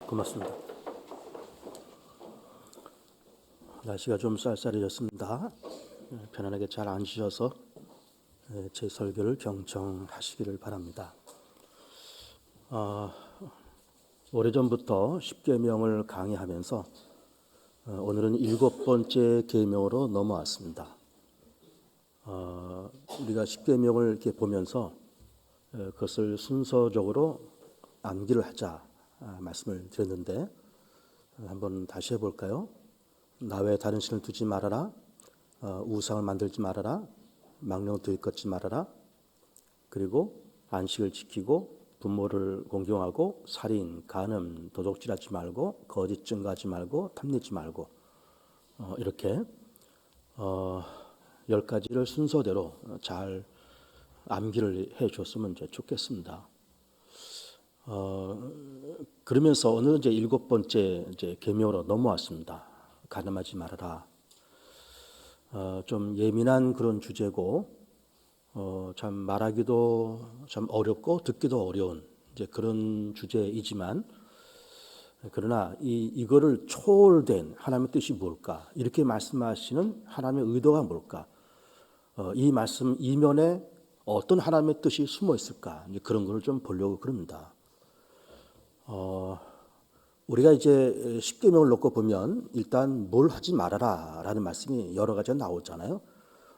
고맙습니다. 날씨가 좀 쌀쌀해졌습니다. 편안하게 잘 앉으셔서 제 설교를 경청하시기를 바랍니다. 오래전부터 십계명을 강의하면서 오늘은 7번째 계명으로 넘어왔습니다. 우리가 십계명을 이렇게 보면서 그것을 순서적으로 암기를 하자 말씀을 드렸는데 한번 다시 해볼까요? 나 외에 다른 신을 두지 말아라. 우상을 만들지 말아라. 망령도 일컫지 말아라. 그리고 안식을 지키고 부모를 공경하고 살인, 간음, 도둑질하지 말고 거짓 증거하지 말고 탐내지 말고 이렇게 10가지를 순서대로 잘 암기를 해 줬으면 좋겠습니다. 그러면서 오늘은 이제 7번째 이제 계명으로 넘어왔습니다. 간음하지 말아라. 좀 예민한 그런 주제고 참 말하기도 참 어렵고 듣기도 어려운 이제 그런 주제이지만, 그러나 이거를 초월된 하나님의 뜻이 뭘까? 이렇게 말씀하시는 하나님의 의도가 뭘까? 이 말씀 이면에 어떤 하나님의 뜻이 숨어 있을까? 이제 그런 걸 좀 보려고 그럽니다. 우리가 이제 십계명을 놓고 보면 일단 뭘 하지 말아라라는 말씀이 여러 가지가 나오잖아요.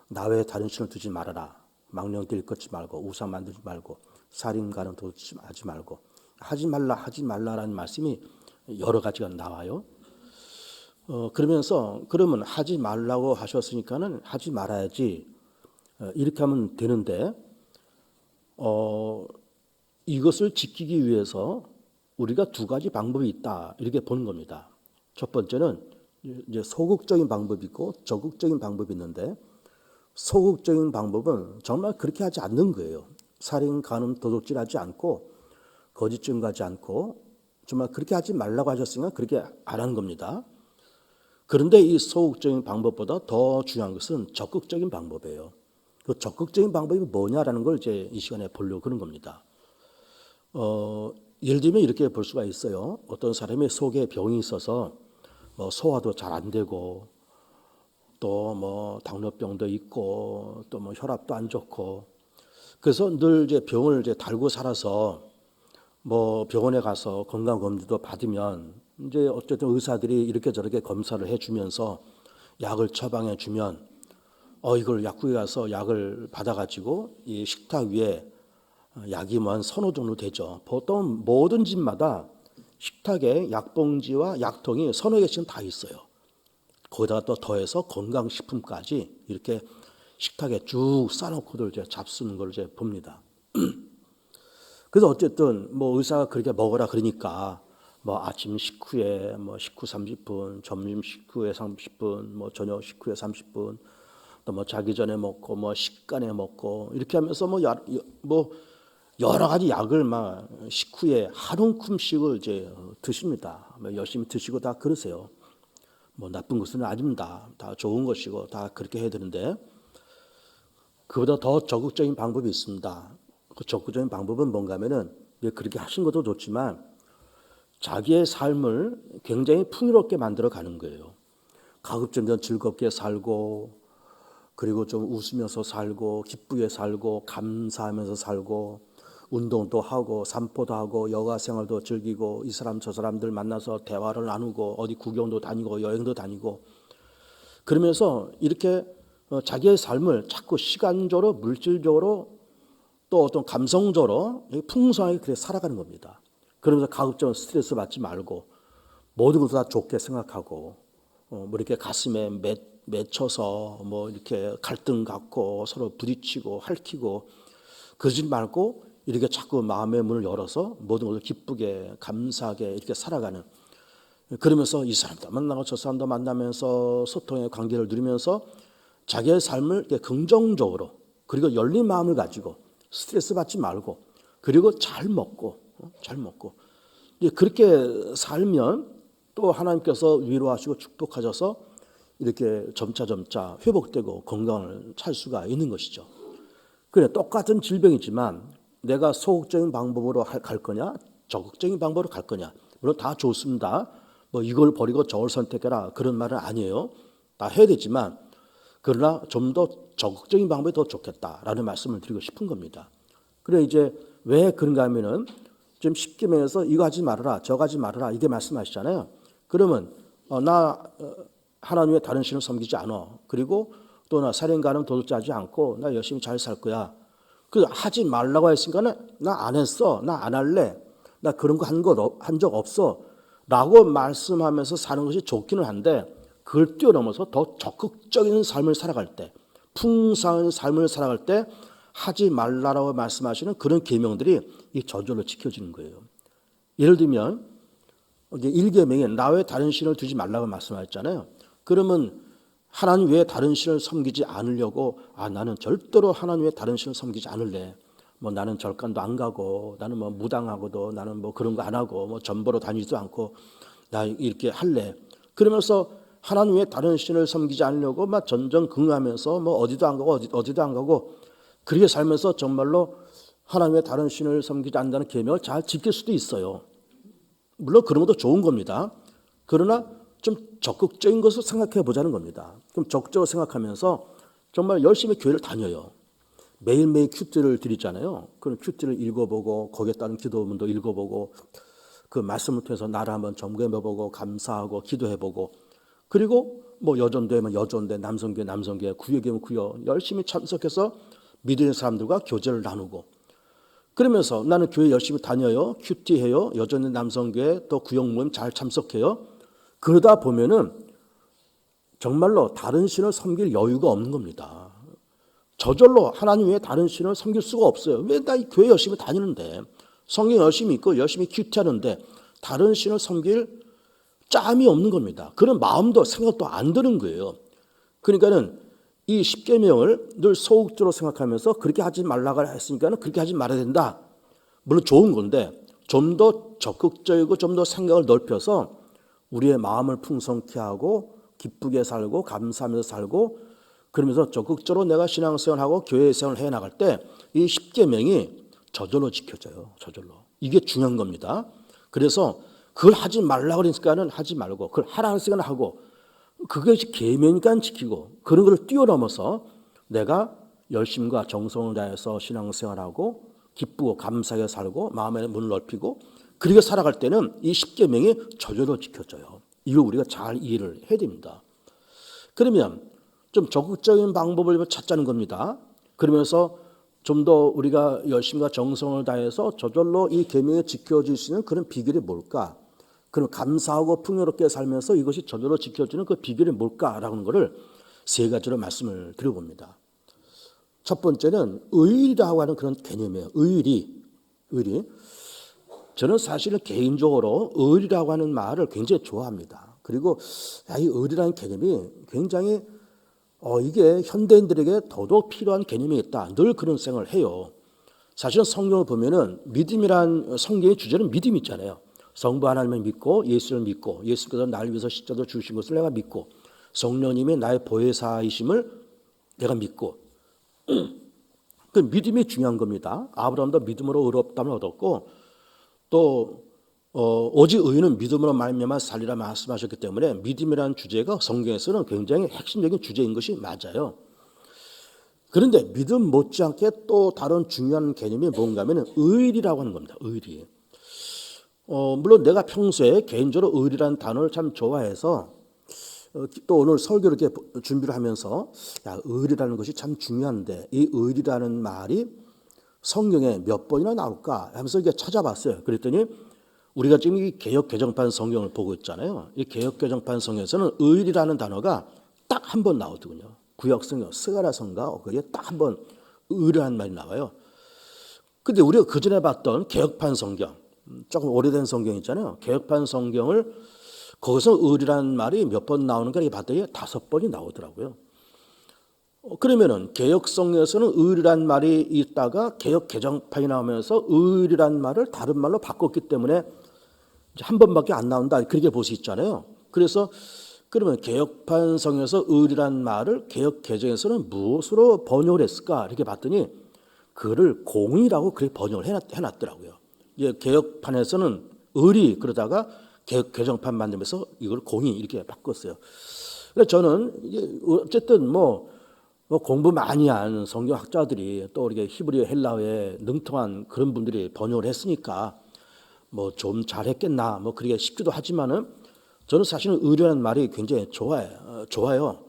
나 외에 다른 신을 두지 말아라. 망령도 일컫지 말고 우상 만들지 말고 살인, 간음, 도둑질하지 말고 하지 말라라는 말씀이 여러 가지가 나와요. 그러면 하지 말라고 하셨으니까는 하지 말아야지 이렇게 하면 되는데 이것을 지키기 위해서 우리가 두 가지 방법이 있다 이렇게 보는 겁니다. 첫 번째는 이제 소극적인 방법이 있고 적극적인 방법이 있는데, 소극적인 방법은 정말 그렇게 하지 않는 거예요. 살인, 간음, 도둑질하지 않고 거짓 증거하지 않고 정말 그렇게 하지 말라고 하셨으니까 그렇게 안 한 겁니다. 그런데 이 소극적인 방법보다 더 중요한 것은 적극적인 방법이에요. 그 적극적인 방법이 뭐냐라는 걸 이제 이 시간에 보려고 그런 겁니다. 예를 들면 이렇게 볼 수가 있어요. 어떤 사람이 속에 병이 있어서 소화도 잘 안 되고 또 당뇨병도 있고 또 혈압도 안 좋고, 그래서 늘 이제 병을 이제 달고 살아서 병원에 가서 건강검진도 받으면 이제 어쨌든 의사들이 이렇게 저렇게 검사를 해주면서 약을 처방해 주면 이걸 약국에 가서 약을 받아가지고 이 식탁 위에 약이 한 서너 종류 되죠. 보통 모든 집마다 식탁에 약봉지와 약통이 서너 개씩은 다 있어요. 거기다가 또 더해서 건강식품까지 이렇게 식탁에 쭉 싸놓고들 이제 잡수는 걸 이제 봅니다. 그래서 어쨌든 의사가 그렇게 먹으라 그러니까 아침 식후에 식후 30분, 점심 식후에 30분, 저녁 식후에 30분, 또 자기 전에 먹고 식간에 먹고 이렇게 하면서 여러 가지 약을 식후에 한 움큼씩을 이제 드십니다. 열심히 드시고 다 그러세요. 나쁜 것은 아닙니다. 다 좋은 것이고 다 그렇게 해야 되는데, 그보다 더 적극적인 방법이 있습니다. 그 적극적인 방법은 뭔가 하면은 그렇게 하신 것도 좋지만 자기의 삶을 굉장히 풍요롭게 만들어 가는 거예요. 가급적이면 즐겁게 살고, 그리고 좀 웃으면서 살고, 기쁘게 살고, 감사하면서 살고, 운동도 하고 산보도 하고 여가 생활도 즐기고 이 사람 저 사람들 만나서 대화를 나누고 어디 구경도 다니고 여행도 다니고, 그러면서 이렇게 자기의 삶을 자꾸 시간적으로 물질적으로 또 어떤 감성적으로 풍성하게 그렇게 살아가는 겁니다. 그러면서 가급적 스트레스 받지 말고 모든 것을 다 좋게 생각하고 이렇게 가슴에 맺혀서 이렇게 갈등 갖고 서로 부딪히고 핥히고 그러지 말고 이렇게 자꾸 마음의 문을 열어서 모든 것을 기쁘게 감사하게 이렇게 살아가는, 그러면서 이 사람도 만나고 저 사람도 만나면서 소통의 관계를 누리면서 자기의 삶을 긍정적으로 그리고 열린 마음을 가지고 스트레스 받지 말고 그리고 잘 먹고 그렇게 살면 또 하나님께서 위로하시고 축복하셔서 이렇게 점차 회복되고 건강을 찾을 수가 있는 것이죠. 그래, 똑같은 질병이지만 내가 소극적인 방법으로 갈 거냐 적극적인 방법으로 갈 거냐, 물론 다 좋습니다. 뭐 이걸 버리고 저걸 선택해라 그런 말은 아니에요. 다 해야 되지만 그러나 좀 더 적극적인 방법이 더 좋겠다라는 말씀을 드리고 싶은 겁니다. 그래 이제 왜 그런가 하면은 좀 십계명에서 이거 하지 말아라 저거 하지 말아라 이게 말씀하시잖아요. 그러면 나 하나님의 다른 신을 섬기지 않아. 그리고 또 나 살인가는 도둑질하지 않고 나 열심히 잘 살 거야. 그 하지 말라고 했으니까 나 안 했어. 나 안 할래. 나 그런 거 한 적 없어. 라고 말씀하면서 사는 것이 좋기는 한데 그걸 뛰어넘어서 더 적극적인 삶을 살아갈 때 풍성한 삶을 살아갈 때 하지 말라라고 말씀하시는 그런 계명들이 이 저절로 지켜지는 거예요. 예를 들면 1계명에 나 외에 다른 신을 두지 말라고 말씀하셨잖아요. 그러면 하나님 외에 다른 신을 섬기지 않으려고 나는 절대로 하나님 외에 다른 신을 섬기지 않을래. 뭐 나는 절간도 안 가고 나는 뭐 무당하고도 나는 뭐 그런 거 안 하고 뭐 전보로 다니지도 않고 나 이렇게 할래. 그러면서 하나님 외에 다른 신을 섬기지 않으려고 막 전전긍긍하면서 뭐 어디도 안 가고 어디도 안 가고 그렇게 살면서 정말로 하나님 외에 다른 신을 섬기지 않는다는 계명을 잘 지킬 수도 있어요. 물론 그런 것도 좋은 겁니다. 그러나 좀 적극적인 것을 생각해 보자는 겁니다. 그럼 적극적으로 생각하면서 정말 열심히 교회를 다녀요. 매일매일 큐티를 드리잖아요. 그럼 큐티를 읽어보고 거기에 따른 기도문도 읽어보고 그 말씀을 통해서 나를 한번 점검해보고 감사하고 기도해보고 그리고 뭐 여전도 하면 여전대 남성교회 남성교회 구역이면 구역 열심히 참석해서 믿는 사람들과 교제를 나누고 그러면서 나는 교회 열심히 다녀요. 큐티해요. 여전대 남성교회 또 구역 모임 잘 참석해요. 그러다 보면은 정말로 다른 신을 섬길 여유가 없는 겁니다. 저절로 하나님 외에 다른 신을 섬길 수가 없어요. 왜 나 이 교회 열심히 다니는데 성경 열심히 읽고 열심히 큐티하는데 다른 신을 섬길 짬이 없는 겁니다. 그런 마음도 생각도 안 드는 거예요. 그러니까는 이 십계명을 늘 소극적으로 생각하면서 그렇게 하지 말라고 했으니까는 그렇게 하지 말아야 된다. 물론 좋은 건데 좀 더 적극적이고 좀 더 생각을 넓혀서 우리의 마음을 풍성케 하고 기쁘게 살고 감사하면서 살고 그러면서 적극적으로 내가 신앙생활하고 교회생활을 해나갈 때 이 십계명이 저절로 지켜져요. 저절로. 이게 중요한 겁니다. 그래서 그걸 하지 말라고 그러니까는 하지 말고 그걸 하라 했으니까 하고 그것이 계명이니까 지키고 그런 걸 뛰어넘어서 내가 열심과 정성을 다해서 신앙생활하고 기쁘고 감사하게 살고 마음의 문을 넓히고 그렇게 살아갈 때는 이 십계명이 저절로 지켜져요. 이거 우리가 잘 이해를 해야 됩니다. 그러면 좀 적극적인 방법을 찾자는 겁니다. 그러면서 좀 더 우리가 열심과 정성을 다해서 저절로 이 계명이 지켜질 수 있는 그런 비결이 뭘까? 그럼 감사하고 풍요롭게 살면서 이것이 저절로 지켜지는 그 비결이 뭘까라는 것을 세 가지로 말씀을 드려봅니다. 첫 번째는 의리라고 하는 그런 개념이에요. 의리. 저는 사실은 개인적으로 의리라고 하는 말을 굉장히 좋아합니다. 그리고 이 의리라는 개념이 굉장히 이게 현대인들에게 더더욱 필요한 개념이 있다. 늘 그런 생각을 해요. 사실은 성경을 보면은 믿음이란 성경의 주제는 믿음이 있잖아요. 성부 하나님을 믿고 예수를 믿고 예수께서 나를 위해서 십자가를 주신 것을 내가 믿고 성령님이 나의 보혜사이심을 내가 믿고 그 믿음이 중요한 겁니다. 아브라함도 믿음으로 의롭다함을 얻었고 또 오직 의인은 믿음으로 말미암아 살리라 말씀하셨기 때문에 믿음이라는 주제가 성경에서는 굉장히 핵심적인 주제인 것이 맞아요. 그런데 믿음 못지않게 또 다른 중요한 개념이 뭔가 하면 의리라고 하는 겁니다. 의리. 물론 내가 평소에 개인적으로 의리라는 단어를 참 좋아해서 또 오늘 설교를 이렇게 준비를 하면서 의리라는 것이 참 중요한데 이 의리라는 말이 성경에 몇 번이나 나올까 하면서 이게 찾아봤어요. 그랬더니 우리가 지금 이 개역 개정판 성경을 보고 있잖아요. 이 개역 개정판 성경에서는 의리라는 단어가 딱 한 번 나오더군요. 구약 성경 스가랴서인가 거기에 딱 한 번 의리라는 말이 나와요. 근데 우리가 그 전에 봤던 개역판 성경 조금 오래된 성경 있잖아요. 개역판 성경을 거기서 의리라는 말이 몇 번 나오는가 이렇게 봤더니 5번이 나오더라고요. 그러면은 개역 성경에서는 의리란 말이 있다가 개역 개정판이 나오면서 의리란 말을 다른 말로 바꿨기 때문에 한 번밖에 안 나온다 그렇게 볼 수 있잖아요. 그래서 그러면 개역판 성경에서 의리란 말을 개역 개정에서는 무엇으로 번역을 했을까 이렇게 봤더니 그를 공의라고 그렇게 번역을 해놨더라고요. 개역판에서는 의리 그러다가 개정판 만들면서 이걸 공의 이렇게 바꿨어요. 그래서 저는 이게 어쨌든 뭐 공부 많이 한 성경학자들이 또 우리 히브리 헬라어에 능통한 그런 분들이 번역을 했으니까 뭐 좀 잘했겠나 뭐 그러게 싶기도 하지만은 저는 사실은 의리라는 말이 굉장히 좋아요.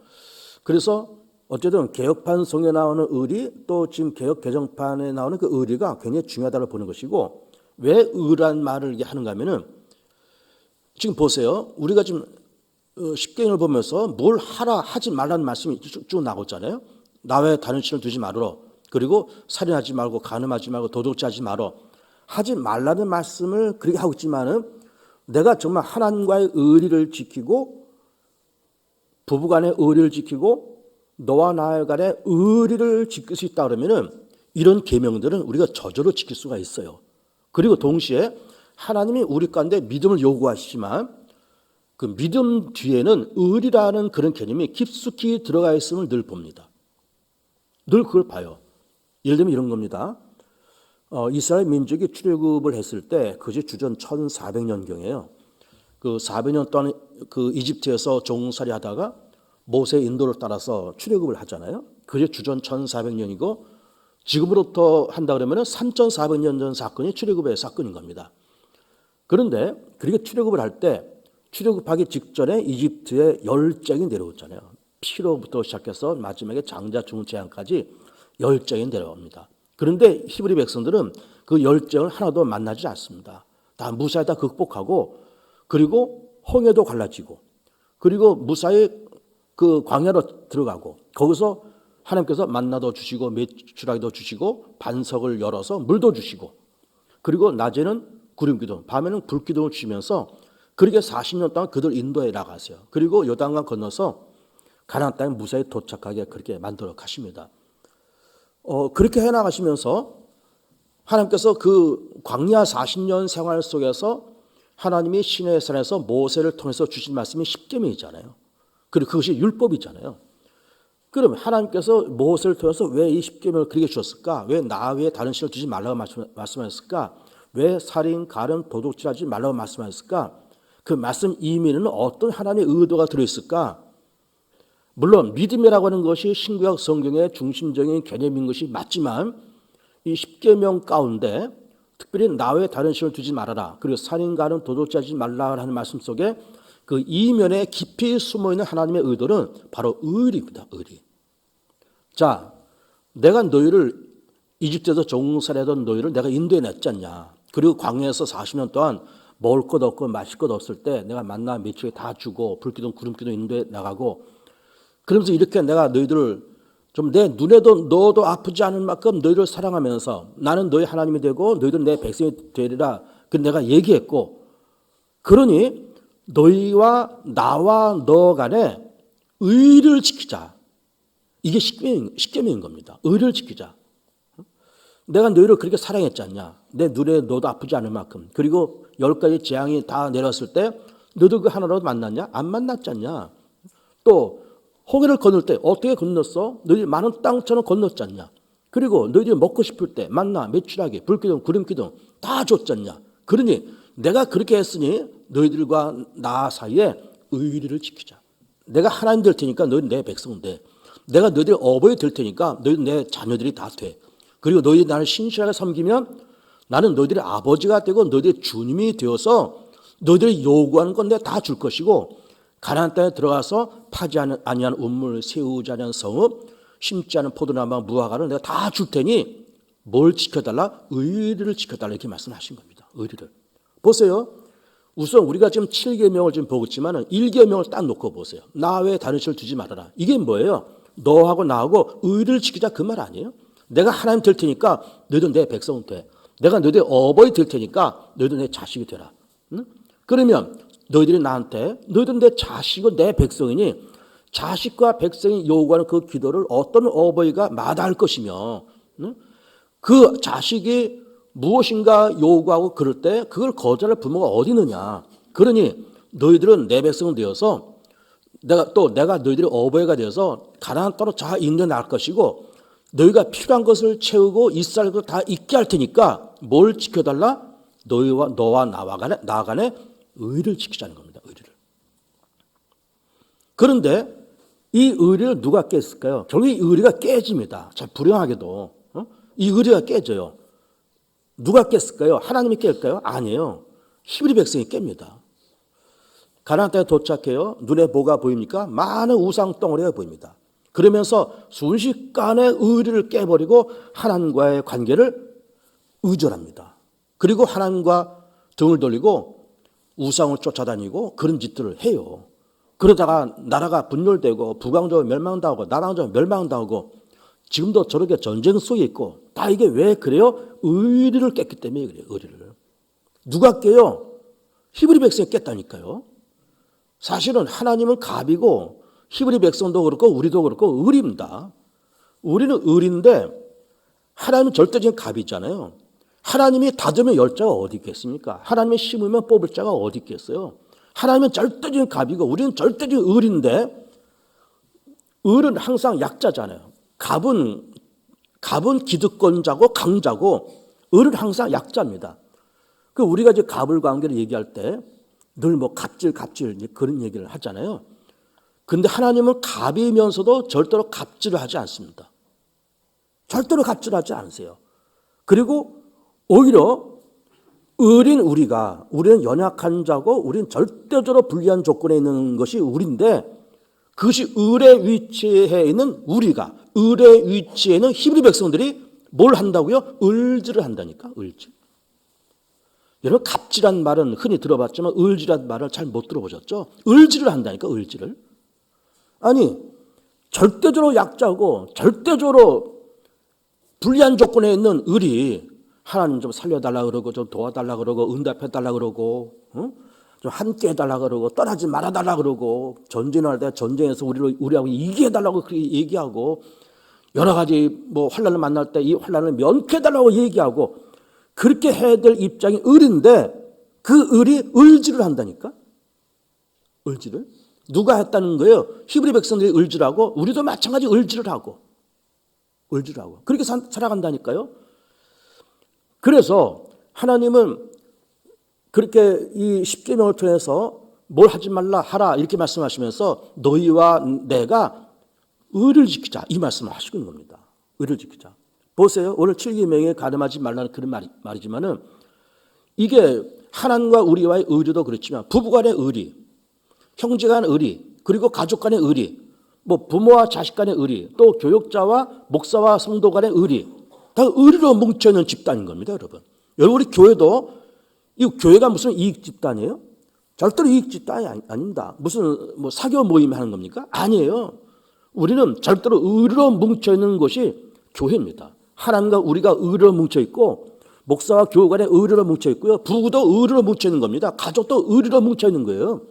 그래서 어쨌든 개혁판 성경에 나오는 의리 또 지금 개혁 개정판에 나오는 그 의리가 굉장히 중요하다고 보는 것이고 왜 의라는 말을 하는가 하면은 지금 보세요. 우리가 지금 십계명을 보면서 뭘 하라 하지 말라는 말씀이 쭉 나오고 있잖아요. 나 외에 다른 신을 두지 말으라. 그리고 살인하지 말고 간음하지 말고 도둑질하지 말어. 하지 말라는 말씀을 그렇게 하고 있지만은 내가 정말 하나님과의 의리를 지키고 부부간의 의리를 지키고 너와 나 간의 의리를 지킬 수 있다 그러면은 이런 계명들은 우리가 저절로 지킬 수가 있어요. 그리고 동시에 하나님이 우리 가운데 믿음을 요구하시지만 그 믿음 뒤에는 의리라는 그런 개념이 깊숙이 들어가 있음을 늘 봅니다. 늘 그걸 봐요. 예를 들면 이런 겁니다. 이스라엘 민족이 출애굽을 했을 때 그것이 주전 1400년경이에요. 그 400년 동안 그 이집트에서 종살이 하다가 모세의 인도를 따라서 출애굽을 하잖아요. 그게 주전 1400년이고 지금으로부터 한다 그러면 3400년 전 사건이 출애굽의 사건인 겁니다. 그런데 그렇게 출애굽을 할 때 출애굽하기 직전에 이집트에 열정이 내려오잖아요. 피로부터 시작해서 마지막에 장자 죽은 재앙까지 열정이 내려옵니다. 그런데 히브리 백성들은 그 열정을 하나도 만나지 않습니다. 다 무사히 다 극복하고 그리고 홍해도 갈라지고 그리고 무사히 그 광야로 들어가고 거기서 하나님께서 만나도 주시고 메추라기도 주시고 반석을 열어서 물도 주시고 그리고 낮에는 구름기둥 밤에는 불기둥을 주시면서 그렇게 40년 동안 그들 인도에 나가세요. 그리고 요단강 건너서 가나안 땅에 무사히 도착하게 그렇게 만들어 가십니다. 그렇게 해나가시면서 하나님께서 그 광야 40년 생활 속에서 하나님이 시내산에서 모세를 통해서 주신 말씀이 십계명이잖아요. 그리고 그것이 율법이잖아요. 그럼 하나님께서 모세를 통해서 왜 이 십계명을 그렇게 주셨을까? 왜 나 외에 다른 신을 두지 말라고 말씀하셨을까? 왜 살인, 가련, 도둑질하지 말라고 말씀하셨을까? 그 말씀 이면에는 어떤 하나님의 의도가 들어있을까? 물론 믿음이라고 하는 것이 신구약 성경의 중심적인 개념인 것이 맞지만 이 십계명 가운데 특별히 나 외에 다른 신을 두지 말아라. 그리고 살인, 가련, 도둑질하지 말라 하는 말씀 속에 그 이면에 깊이 숨어있는 하나님의 의도는 바로 의리입니다. 의리. 자, 내가 너희를 이집트에서 종살이하던 너희를 내가 인도에 냈지 않냐. 그리고 광야에서 40년 동안 먹을 것 없고 마실 것 없을 때 내가 만나 메추라기 다 주고 불기둥 구름기둥 인도에 나가고 그러면서 이렇게 내가 너희들을 좀 내 눈에도 너도 아프지 않을 만큼 너희를 사랑하면서 나는 너희 하나님이 되고 너희들은 내 백성이 되리라. 그 내가 얘기했고 그러니 너희와 나와 너 간에 의리를 지키자. 이게 십계명인 겁니다. 의리를 지키자. 내가 너희를 그렇게 사랑했지 않냐. 내 눈에 너도 아프지 않을 만큼. 그리고 10가지 재앙이 다 내렸을 때 너도 그 하나라도 만났냐? 안 만났지 않냐. 또 홍해를 건널 때 어떻게 건넜어? 너희들 많은 땅처럼 건넜지 않냐. 그리고 너희들이 먹고 싶을 때 만나, 메추라기, 불기둥, 구름기둥 다 줬지 않냐. 그러니 내가 그렇게 했으니 너희들과 나 사이에 의리를 지키자. 내가 하나님 될 테니까 너희는 내 백성은 돼. 내가 너희들 어버이 될 테니까 너희는 내 자녀들이 다 돼. 그리고 너희들이 나를 신실하게 섬기면 나는 너희들의 아버지가 되고 너희들의 주님이 되어서 너희들이 요구하는 건 내가 다 줄 것이고 가나안 땅에 들어가서 파지 아니한 우물, 세우지 않은 성읍, 심지 않은 포도나무, 무화과를 내가 다 줄 테니 뭘 지켜달라? 의리를 지켜달라 이렇게 말씀하신 겁니다. 의리를. 보세요. 우선 우리가 지금 7계명을 지금 보고 있지만 1계명을 딱 놓고 보세요. 나 외에 다른 신을 두지 말아라. 이게 뭐예요? 너하고 나하고 의리를 지키자 그 말 아니에요? 내가 하나님 될 테니까 너희도 내 백성은 돼. 내가 너희들 어버이 될 테니까 너희도 내 자식이 되라. 응? 그러면 너희들이 나한테 너희들은 내 자식이고 내 백성이니 자식과 백성이 요구하는 그 기도를 어떤 어버이가 마다할 것이며 응? 그 자식이 무엇인가 요구하고 그럴 때 그걸 거절할 부모가 어디 있느냐. 그러니 너희들은 내 백성은 되어서 내가 너희들의 어버이가 되어서 가나안 땅으로 잘 인도해 나갈 것이고 너희가 필요한 것을 채우고 이스라엘 것을 다 있게 할 테니까 뭘 지켜달라? 너와 나 간에 의를 지키자는 겁니다. 의를. 그런데 이 의리를 누가 깼을까요? 결국 이 의리가 깨집니다. 참 불행하게도 이 의리가 깨져요. 누가 깼을까요? 하나님이 깰까요? 아니에요. 히브리 백성이 깹니다. 가나안 땅에 도착해요. 눈에 뭐가 보입니까? 많은 우상 덩어리가 보입니다. 그러면서 순식간에 의리를 깨버리고 하나님과의 관계를 의존합니다. 그리고 하나님과 등을 돌리고 우상을 쫓아다니고 그런 짓들을 해요. 그러다가 나라가 분열되고 북왕조가 멸망당하고 남왕조가 멸망당하고 지금도 저렇게 전쟁 속에 있고 다 이게 왜 그래요? 의리를 깼기 때문에 그래요. 의리를. 누가 깨요? 히브리 백성이 깼다니까요. 사실은 하나님은 갑이고 히브리 백성도 그렇고 우리도 그렇고 의리입니다. 우리는 의리인데 하나님은 절대적인 갑이잖아요. 하나님이 다듬으면 열 자가 어디 있겠습니까? 하나님이 심으면 뽑을 자가 어디 있겠어요? 하나님은 절대적인 갑이고 우리는 절대적인 의리인데 의는 항상 약자잖아요. 갑은 기득권자고 강자고 의는 항상 약자입니다. 그 우리가 이제 갑을 관계를 얘기할 때 늘 뭐 갑질 그런 얘기를 하잖아요. 그런데 하나님은 갑이면서도 절대로 갑질을 하지 않습니다. 절대로 갑질하지 않으세요. 그리고 오히려 우리는 연약한 자고 우리는 절대적으로 불리한 조건에 있는 것이 우리인데 그것이 을의 위치에 있는 우리가 을의 위치에 있는 히브리 백성들이 뭘 한다고요? 을질을 한다니까. 을질. 여러분 갑질한 말은 흔히 들어봤지만 을질한 말을 잘 못 들어보셨죠? 을질을 한다니까. 을질을. 아니 절대적으로 약자고 절대적으로 불리한 조건에 있는 을이 하나님 좀 살려달라 그러고 좀 도와달라 그러고 응답해달라 그러고 좀 함께 해달라 그러고 떠나지 말아달라 그러고 전쟁할 때 전쟁에서 우리하고 이기해달라고 그렇게 얘기하고 여러 가지 뭐 환난을 만날 때 이 환난을 면케해달라고 얘기하고 그렇게 해야 될 입장이 을인데 그 을이 을질을 한다니까. 을질을. 누가 했다는 거예요? 히브리 백성들이 을질하고 우리도 마찬가지 을질을 하고 그렇게 살아간다니까요. 그래서 하나님은 그렇게 이 십계명을 통해서 뭘 하지 말라 하라 이렇게 말씀하시면서 너희와 내가 의를 지키자 이 말씀을 하시는 겁니다. 의를 지키자. 보세요. 오늘 7계명에 가늠하지 말라는 그런 말이지만은 이게 하나님과 우리와의 의리도 그렇지만 부부간의 의리, 형제간의 의리, 그리고 가족 간의 의리, 뭐 부모와 자식 간의 의리, 또 교육자와 목사와 성도 간의 의리, 다 의리로 뭉쳐있는 집단인 겁니다, 여러분. 여러분 우리 교회도 이 교회가 무슨 이익 집단이에요? 절대로 이익 집단이 아닙니다. 무슨 뭐 사교 모임 하는 겁니까? 아니에요. 우리는 절대로 의리로 뭉쳐있는 것이 교회입니다. 하나님과 우리가 의리로 뭉쳐있고 목사와 교우 간에 의리로 뭉쳐있고요. 부부도 의리로 뭉쳐있는 겁니다. 가족도 의리로 뭉쳐있는 거예요.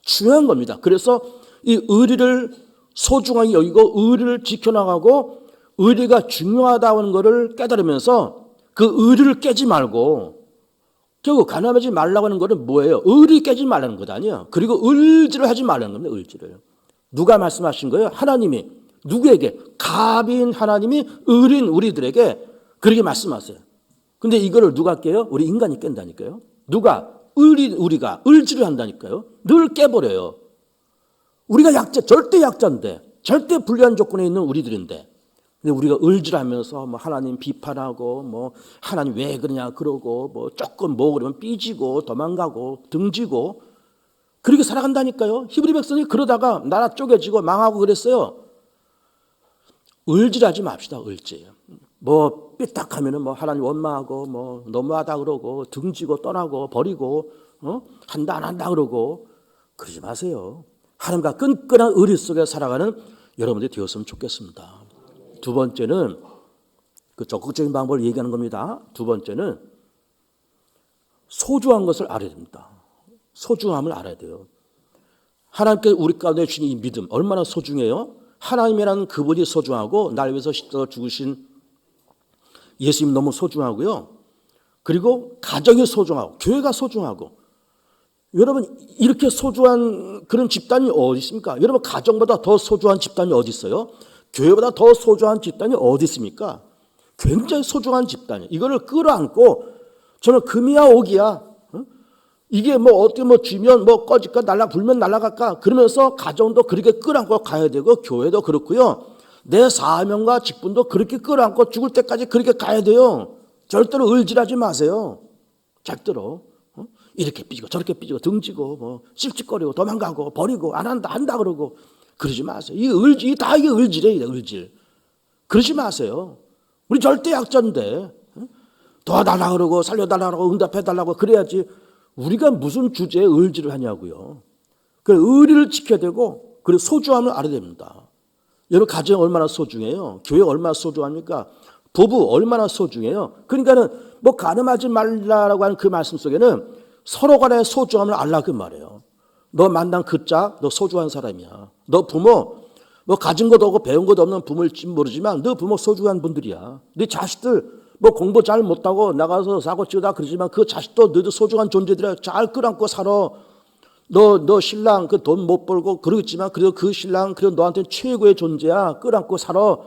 중요한 겁니다. 그래서 이 의리를 소중하게 여기고 의리를 지켜나가고 의리가 중요하다는 것을 깨달으면서 그 의리를 깨지 말고 결국 가늠하지 말라고 하는 것은 뭐예요? 의리 깨지 말라는 것 아니에요. 그리고 을질을 하지 말라는 겁니다. 을질을. 누가 말씀하신 거예요? 하나님이. 누구에게? 갑인 하나님이 을인 우리들에게 그렇게 말씀하세요. 근데 이거를 누가 깨요? 우리 인간이 깬다니까요. 누가? 우리가 을질을 한다니까요. 늘 깨버려요. 우리가 절대 약자인데 절대 불리한 조건에 있는 우리들인데 근데 우리가 을질하면서 뭐 하나님 비판하고 뭐 하나님 왜 그러냐 그러고 뭐 조금 뭐 그러면 삐지고 도망가고 등지고 그렇게 살아간다니까요. 히브리 백성이 그러다가 나라 쪼개지고 망하고 그랬어요. 을질하지 맙시다. 을질. 뭐 삐딱하면은 뭐 하나님 원망하고 뭐 너무하다 그러고 등지고 떠나고 버리고 한다 안 한다 그러고 그러지 마세요. 하나님과 끈끈한 의리 속에 살아가는 여러분들이 되었으면 좋겠습니다. 두 번째는 그 적극적인 방법을 얘기하는 겁니다. 두 번째는 소중한 것을 알아야 됩니다. 소중함을 알아야 돼요. 하나님께 우리 가운데 주신 이 믿음 얼마나 소중해요? 하나님이라는 그분이 소중하고 날 위해서 십자가 죽으신 예수님 너무 소중하고요. 그리고 가정이 소중하고 교회가 소중하고 여러분 이렇게 소중한 그런 집단이 어디 있습니까? 여러분 가정보다 더 소중한 집단이 어디 있어요? 교회보다 더 소중한 집단이 어디 있습니까? 굉장히 소중한 집단이에요. 이거를 끌어안고 저는 금이야 옥이야. 이게 뭐 어떻게 뭐 쥐면 뭐 꺼질까 불면 날아갈까 그러면서 가정도 그렇게 끌어안고 가야 되고 교회도 그렇고요. 내 사명과 직분도 그렇게 끌어안고 죽을 때까지 그렇게 가야 돼요. 절대로 을질하지 마세요. 절대로. 이렇게 삐지고 저렇게 삐지고 등지고 뭐 씩씩거리고 도망가고 버리고 안 한다 그러고 그러지 마세요. 이게 을질이에요. 을질. 그러지 마세요. 우리 절대 약자인데 도와달라 그러고 살려달라고 응답해달라고 그래야지 우리가 무슨 주제에 을질을 하냐고요. 그 의리를 지켜야 되고 그리고 소중함을 알아야 됩니다. 여러분 가정이 얼마나 소중해요. 교회 얼마나 소중합니까? 부부 얼마나 소중해요. 그러니까는 뭐 가늠하지 말라라고 하는 그 말씀 속에는 서로 간의 소중함을 알라 그 말이에요. 너 만난 그 짝 너 소중한 사람이야. 너 부모 뭐 가진 것도 없고 배운 것도 없는 부모일지 모르지만 너 부모 소중한 분들이야. 네 자식들 뭐 공부 잘 못하고 나가서 사고 치우다 그러지만 그 자식도 너도 소중한 존재들이야. 잘 끌어안고 살아. 너 신랑 그 돈 못 벌고 그러겠지만 그래도 그 신랑 그래도 너한테 최고의 존재야. 끌어안고 살아.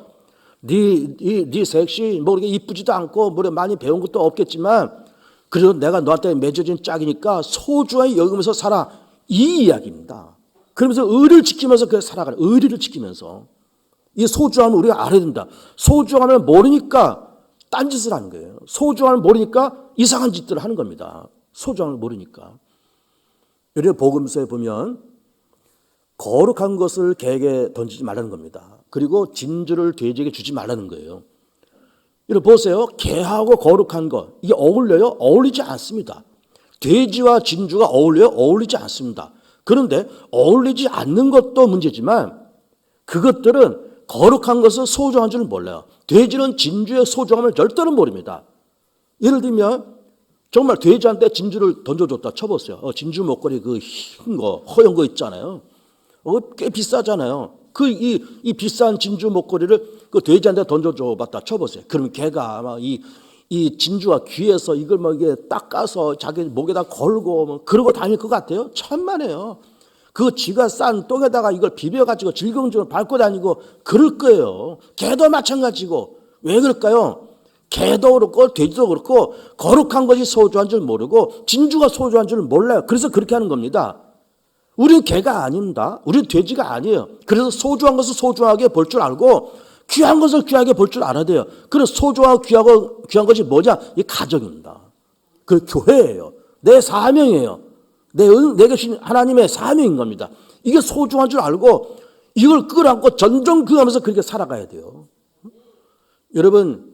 네 섹시 뭐 이렇게 이쁘지도 않고 뭐 많이 배운 것도 없겠지만 그래도 내가 너한테 맺어진 짝이니까 소중하게 여기면서 살아. 이 이야기입니다. 그러면서 의리를 지키면서 그 살아가는 의리를 지키면서 이 소중함을 우리가 알아야 된다. 소중함을 모르니까 딴짓을 하는 거예요. 소중함을 모르니까 이상한 짓들을 하는 겁니다. 소중함을 모르니까. 여러분 복음서에 보면 거룩한 것을 개에게 던지지 말라는 겁니다. 그리고 진주를 돼지에게 주지 말라는 거예요. 여러분 보세요. 개하고 거룩한 것 이게 어울려요? 어울리지 않습니다. 돼지와 진주가 어울려요? 어울리지 않습니다. 그런데 어울리지 않는 것도 문제지만 그것들은 거룩한 것을 소중한 줄 몰라요. 돼지는 진주의 소중함을 절대로 모릅니다. 예를 들면 정말 돼지한테 진주를 던져줬다 쳐보세요. 진주 목걸이 그 흰 거 허연 거 있잖아요. 꽤 비싸잖아요. 이 비싼 진주 목걸이를 그 돼지한테 던져줘봤다 쳐보세요. 그러면 걔가 아마 이 진주가 귀에서 이걸 뭐 이게 닦아서 자기 목에다 걸고 뭐 그러고 다닐 것 같아요. 천만에요. 그 지가 싼 똥에다가 이걸 비벼가지고 질겅질겅 밟고 다니고 그럴 거예요. 개도 마찬가지고. 왜 그럴까요? 개도 그렇고 돼지도 그렇고 거룩한 것이 소중한 줄 모르고 진주가 소중한 줄 몰라요. 그래서 그렇게 하는 겁니다. 우리는 개가 아닙니다. 우리는 돼지가 아니에요. 그래서 소중한 것을 소중하게 볼 줄 알고 귀한 것을 귀하게 볼 줄 알아야 돼요. 그래서 소중하고 귀한 것이 뭐냐? 이 가정입니다. 그 교회예요. 내 사명이에요. 내게 주신 하나님의 사명인 겁니다. 이게 소중한 줄 알고 이걸 끌어안고 전전긍하면서 그렇게 살아가야 돼요. 여러분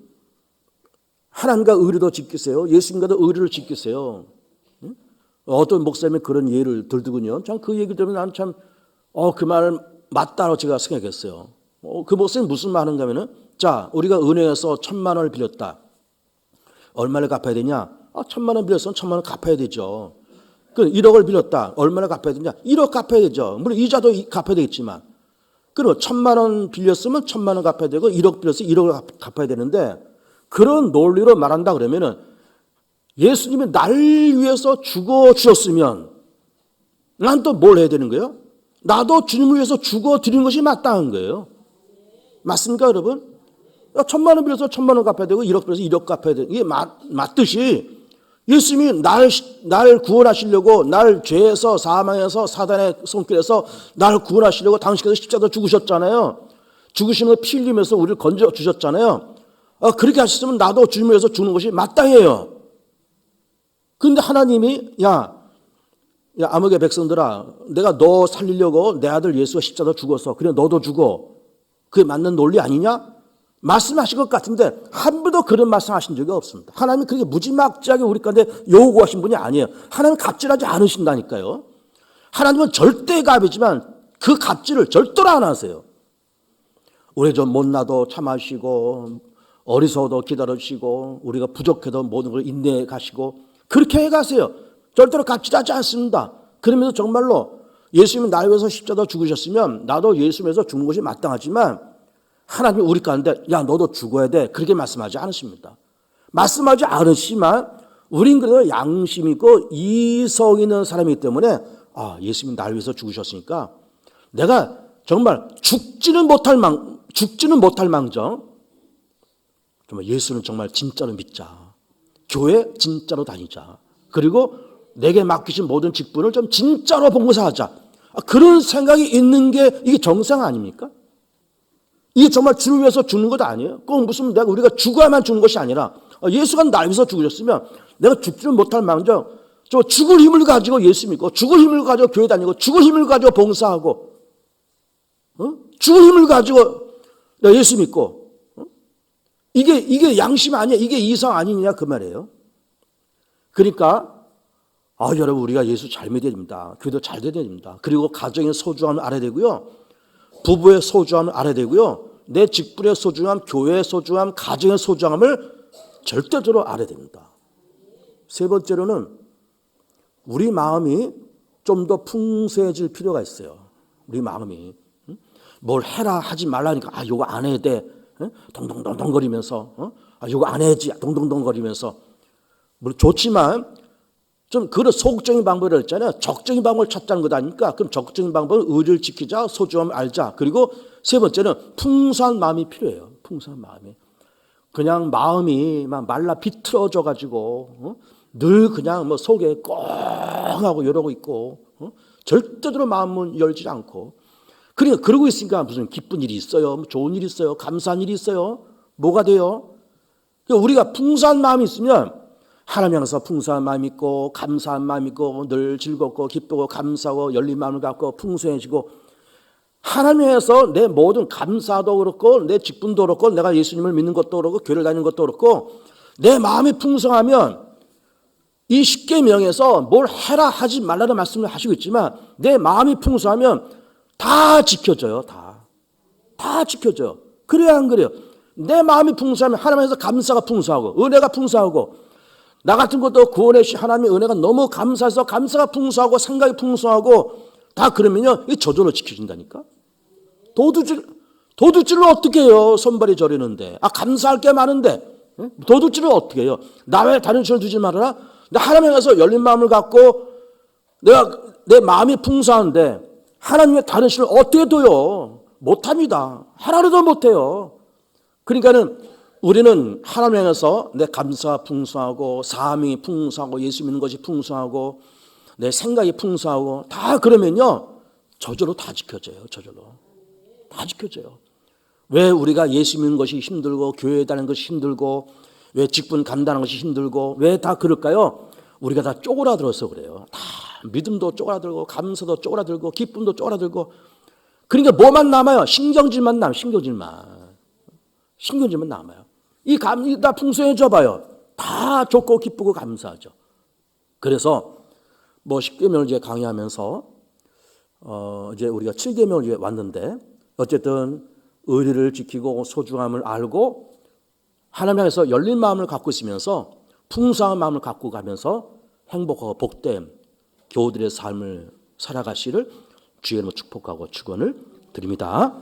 하나님과 의리도 지키세요. 예수님과도 의리를 지키세요. 어떤 목사님이 그런 예를 들더군요. 참 그 얘기 들으면 나는 참 그 말 맞다고 제가 생각했어요. 그 목사님 무슨 말 하는가 하면은 자 우리가 은행에서 1,000만 원을 빌렸다. 얼마를 갚아야 되냐? 1,000만 원 빌렸으면 1,000만 원 갚아야 되죠. 그 1억을 빌렸다. 얼마나 갚아야 되냐? 1억 갚아야 되죠. 물론 이자도 갚아야 되겠지만. 그리고 1,000만 원 빌렸으면 1,000만 원 갚아야 되고 1억 빌렸으면 1억을 갚아야 되는데 그런 논리로 말한다 그러면은 예수님이 날 위해서 죽어 주셨으면 난 또 뭘 해야 되는 거예요? 나도 주님을 위해서 죽어 드리는 것이 마땅한 거예요. 맞습니까, 여러분? 1,000만 원 빌려서 1,000만 원 갚아야 되고 1억 빌려서 1억 갚아야 되고 이게 맞듯이 예수님이 날 구원하시려고 날 죄에서 사망에서 사단의 손길에서 날 구원하시려고 당신께서 십자가에 죽으셨잖아요. 죽으시면서 피 흘리면서 우리를 건져 주셨잖아요. 그렇게 하셨으면 나도 주님을 위해서 죽는 것이 마땅해요. 그런데 하나님이 야 암흑의 백성들아 내가 너 살리려고 내 아들 예수가 십자가에 죽어서 그래 너도 죽어. 그게 맞는 논리 아니냐? 말씀하신 것 같은데 한 번도 그런 말씀하신 적이 없습니다. 하나님이 그렇게 무지막지하게 우리 가운데 요구하신 분이 아니에요. 하나님은 갑질하지 않으신다니까요. 하나님은 절대갑이지만 그 갑질을 절대로 안 하세요. 우리 좀 못나도 참으시고 어리석어도 기다리시고 우리가 부족해도 모든 걸 인내해 가시고 그렇게 해 가세요. 절대로 갑질하지 않습니다. 그러면서 정말로 예수님이 나를 위해서 십자가에 죽으셨으면 나도 예수님을 위해서 죽는 것이 마땅하지만 하나님이 우리 가운데 야 너도 죽어야 돼 그렇게 말씀하지 않으십니다. 말씀하지 않으시지만 우린 그래도 양심 있고 이성 있는 사람이기 때문에 예수님이 나를 위해서 죽으셨으니까 내가 정말 죽지는 못할 망정 정말 예수는 정말 진짜로 믿자. 교회 진짜로 다니자. 그리고 내게 맡기신 모든 직분을 좀 진짜로 봉사하자. 그런 생각이 있는 게 이게 정상 아닙니까? 이게 정말 주를 위해서 죽는 것 아니에요? 꼭 무슨 우리가 죽어야만 죽는 것이 아니라 예수가 날 위해서 죽으셨으면 내가 죽지는 못할 망정 저 죽을 힘을 가지고 예수 믿고 죽을 힘을 가지고 교회 다니고 죽을 힘을 가지고 봉사하고 죽을 힘을 가지고 예수 믿고 이게 양심 아니야? 이게 이상 아니냐 그 말이에요. 그러니까 여러분 우리가 예수 잘 믿어야 됩니다. 교회도 잘 돼야 됩니다. 그리고 가정의 소중함을 알아야 되고요. 부부의 소중함을 알아야 되고요. 내 직분의 소중함, 교회의 소중함, 가정의 소중함을 절대적으로 알아야 됩니다. 세 번째로는 우리 마음이 좀 더 풍성해질 필요가 있어요. 우리 마음이 뭘 해라 하지 말라니까 이거 안 해야 돼. 동동동동거리면서 이거 안 해야지 동동동거리면서 물론 좋지만 좀 그런 소극적인 방법을 했잖아요. 적극적인 방법을 찾자는 것 아닙니까? 그럼 적극적인 방법은 의리를 지키자, 소중함을 알자. 그리고 세 번째는 풍성한 마음이 필요해요. 풍성한 마음이. 그냥 마음이 막 말라 비틀어져 가지고 늘 그냥 뭐 속에 꽁하고 이러고 있고 절대로 마음은 열지 않고 그러니까 그러고 있으니까 무슨 기쁜 일이 있어요. 좋은 일이 있어요. 감사한 일이 있어요. 뭐가 돼요? 그러니까 우리가 풍성한 마음이 있으면 하나님 향해서 풍성한 마음이 있고 감사한 마음이 있고 늘 즐겁고 기쁘고 감사하고 열린 마음을 갖고 풍성해지고 하나님에서 내 모든 감사도 그렇고 내 직분도 그렇고 내가 예수님을 믿는 것도 그렇고 교회를 다니는 것도 그렇고 내 마음이 풍성하면 이 십계명에서 뭘 해라 하지 말라는 말씀을 하시고 있지만 내 마음이 풍성하면 다 지켜져요. 다 지켜져요. 그래야 안 그래요? 내 마음이 풍성하면 하나님에서 감사가 풍성하고 은혜가 풍성하고 나 같은 것도 구원의 하나님의 은혜가 너무 감사해서 감사가 풍성하고 생각이 풍성하고 다 그러면요 이 저절로 지켜진다니까. 도둑질을 어떻게 해요? 손발이 저리는데 감사할 게 많은데 도둑질을 어떻게 해요? 나 외에 다른 신을 두지 말아라. 나 하나님 향해서 열린 마음을 갖고 내가 내 마음이 풍성한데 하나님의 다른 신을 어떻게 둬요? 못합니다. 하나라도 못해요. 그러니까는 우리는 하나님 향해서 내 감사가 풍성하고 삶이 풍성하고 예수 믿는 것이 풍성하고 내 생각이 풍성하고 다 그러면요 저절로 다 지켜져요. 저절로 다 지켜져요. 왜 우리가 예수 믿는 것이 힘들고 교회에 다니는 것이 힘들고 왜 직분 감당하는 것이 힘들고 왜 다 그럴까요? 우리가 다 쪼그라들어서 그래요. 다 믿음도 쪼그라들고 감사도 쪼그라들고 기쁨도 쪼그라들고 그러니까 뭐만 남아요? 신경질만 남아요. 신경질만 남아요. 이 다 풍성해져 봐요. 다 좋고 기쁘고 감사하죠. 그래서 뭐 10계명을 이제 강의하면서 이제 우리가 7계명을 이제 왔는데 어쨌든 의리를 지키고 소중함을 알고 하나님 향해서 열린 마음을 갖고 있으면서 풍성한 마음을 갖고 가면서 행복하고 복된 교우들의 삶을 살아가시를 주의 이름으로 축복하고 축원을 드립니다.